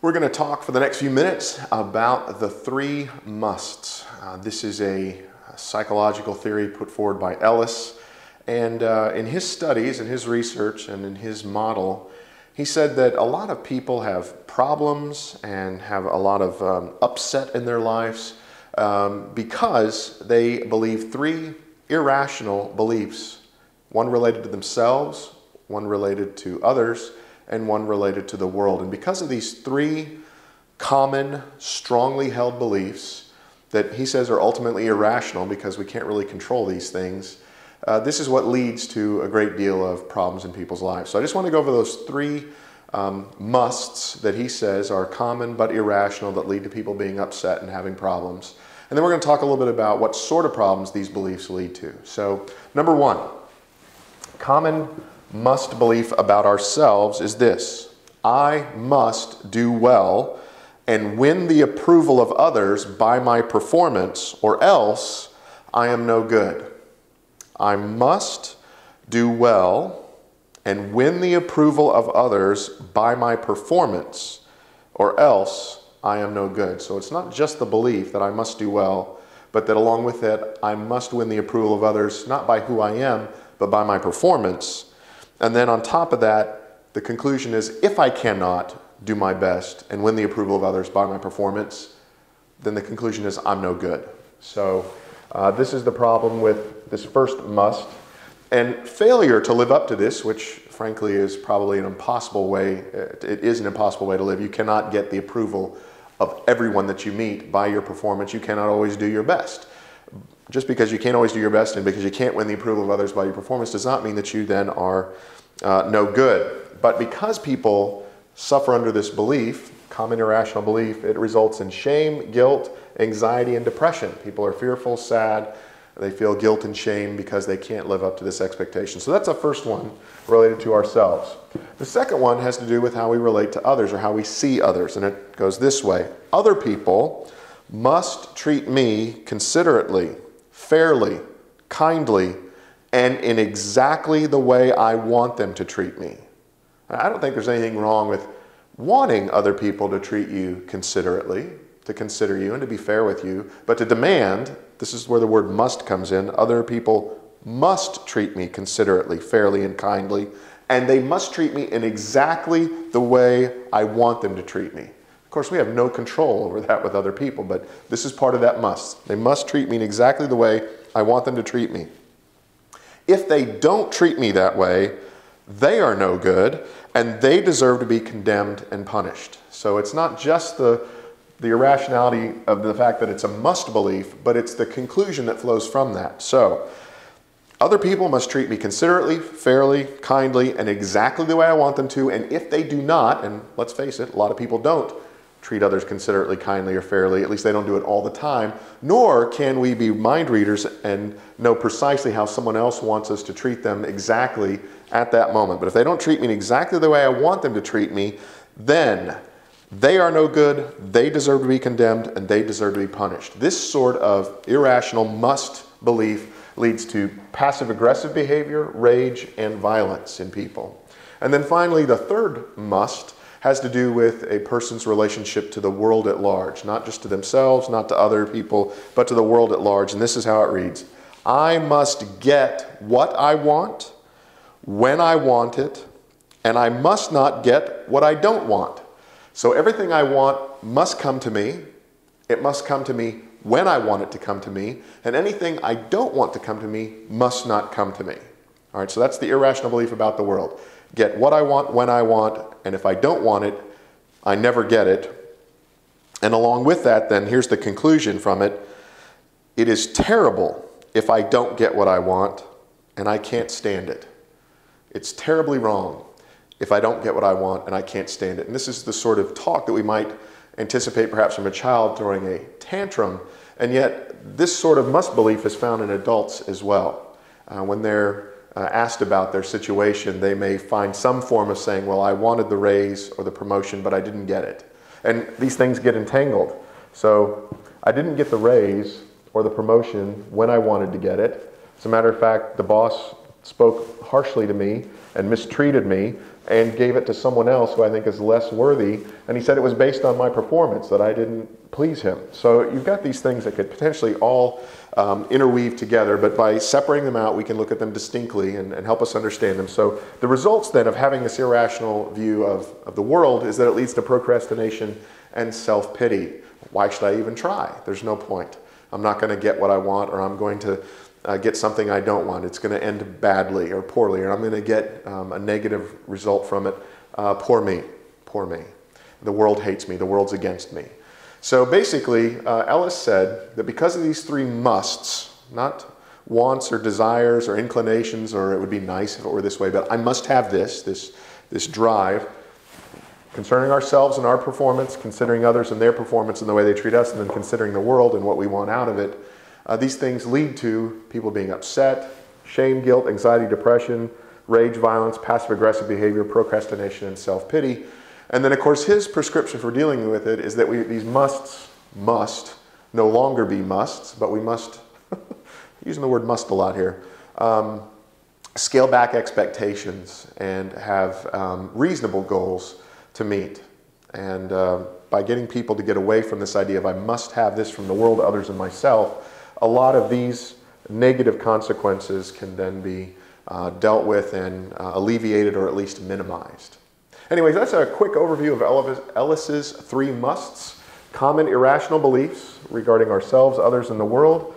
We're going to talk for the next few minutes about the three musts. This is a psychological theory put forward by Ellis. And in his studies, in his research, and in his model, he said that a lot of people have problems and have a lot of upset in their lives because they believe three irrational beliefs. One related to themselves, one related to others, and one related to the world. And because of these three common, strongly held beliefs that he says are ultimately irrational because we can't really control these things, this is what leads to a great deal of problems in people's lives. So I just want to go over those three musts that he says are common but irrational that lead to people being upset and having problems. And then we're going to talk a little bit about what sort of problems these beliefs lead to. So number one, common must belief about ourselves is this: I must do well and win the approval of others by my performance, or else I am no good. I must do well and win the approval of others by my performance, or else I am no good. So it's not just the belief that I must do well, but that along with it, I must win the approval of others, not by who I am, but by my performance. And then on top of that, the conclusion is, if I cannot do my best and win the approval of others by my performance, then the conclusion is I'm no good. So this is the problem with this first must. And failure to live up to this, which frankly is probably an impossible way, it is an impossible way to live. You cannot get the approval of everyone that you meet by your performance. You cannot always do your best. Just because you can't always do your best and because you can't win the approval of others by your performance does not mean that you then are no good. But because people suffer under this belief, common irrational belief, it results in shame, guilt, anxiety, and depression. People are fearful, sad, they feel guilt and shame because they can't live up to this expectation. So that's the first one, related to ourselves. The second one has to do with how we relate to others or how we see others, and it goes this way. Other people must treat me considerately, fairly, kindly, and in exactly the way I want them to treat me. I don't think there's anything wrong with wanting other people to treat you considerately, to consider you and to be fair with you, but to demand, this is where the word must comes in, other people must treat me considerately, fairly, and kindly, and they must treat me in exactly the way I want them to treat me. Of course, we have no control over that with other people, but this is part of that must. They must treat me in exactly the way I want them to treat me. If they don't treat me that way, they are no good, and they deserve to be condemned and punished. So it's not just the irrationality of the fact that it's a must belief, but it's the conclusion that flows from that. So, other people must treat me considerately, fairly, kindly, and exactly the way I want them to, and if they do not, and let's face it, a lot of people don't treat others considerately, kindly, or fairly, at least they don't do it all the time, nor can we be mind readers and know precisely how someone else wants us to treat them exactly at that moment. But if they don't treat me exactly the way I want them to treat me, then they are no good, they deserve to be condemned, and they deserve to be punished. This sort of irrational must belief leads to passive-aggressive behavior, rage, and violence in people. And then finally, the third must has to do with a person's relationship to the world at large, not just to themselves, not to other people, but to the world at large. And this is how it reads: I must get what I want, when I want it, and I must not get what I don't want. So everything I want must come to me. It must come to me when I want it to come to me. And anything I don't want to come to me must not come to me. All right, so that's the irrational belief about the world. Get what I want, when I want, and if I don't want it, I never get it. And along with that, then, here's the conclusion from it. It is terrible if I don't get what I want, and I can't stand it. It's terribly wrong if I don't get what I want and I can't stand it. And this is the sort of talk that we might anticipate perhaps from a child throwing a tantrum, and yet this sort of must belief is found in adults as well. When they're asked about their situation, they may find some form of saying, well, I wanted the raise or the promotion, but I didn't get it. And these things get entangled. So I didn't get the raise or the promotion when I wanted to get it. As a matter of fact, the boss spoke harshly to me and mistreated me and gave it to someone else who I think is less worthy, and he said it was based on my performance, that I didn't please him. So you've got these things that could potentially all interweave together, but by separating them out, we can look at them distinctly and help us understand them. So the results then of having this irrational view of the world is that it leads to procrastination and self-pity. Why should I even try? There's no point. I'm not going to get what I want, or I'm going to get something I don't want. It's going to end badly or poorly, or I'm going to get a negative result from it. Poor me, poor me. The world hates me. The world's against me. So basically, Ellis said that because of these three musts, not wants or desires or inclinations, or it would be nice if it were this way, but I must have this drive, concerning ourselves and our performance, considering others and their performance and the way they treat us, and then considering the world and what we want out of it. These things lead to people being upset, shame, guilt, anxiety, depression, rage, violence, passive-aggressive behavior, procrastination, and self-pity. And then, of course, his prescription for dealing with it is that these musts must no longer be musts, but we must, using the word must a lot here, scale back expectations and have reasonable goals to meet. And by getting people to get away from this idea of I must have this from the world, others, and myself, a lot of these negative consequences can then be dealt with and alleviated, or at least minimized. Anyways, that's a quick overview of Ellis's three musts: common irrational beliefs regarding ourselves, others, and the world.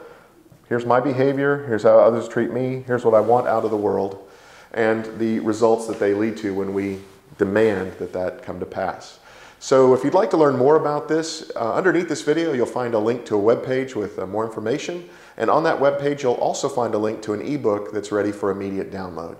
Here's my behavior, here's how others treat me, here's what I want out of the world, and the results that they lead to when we demand that come to pass. So if you'd like to learn more about this, underneath this video you'll find a link to a web page with more information, and on that web page you'll also find a link to an ebook that's ready for immediate download.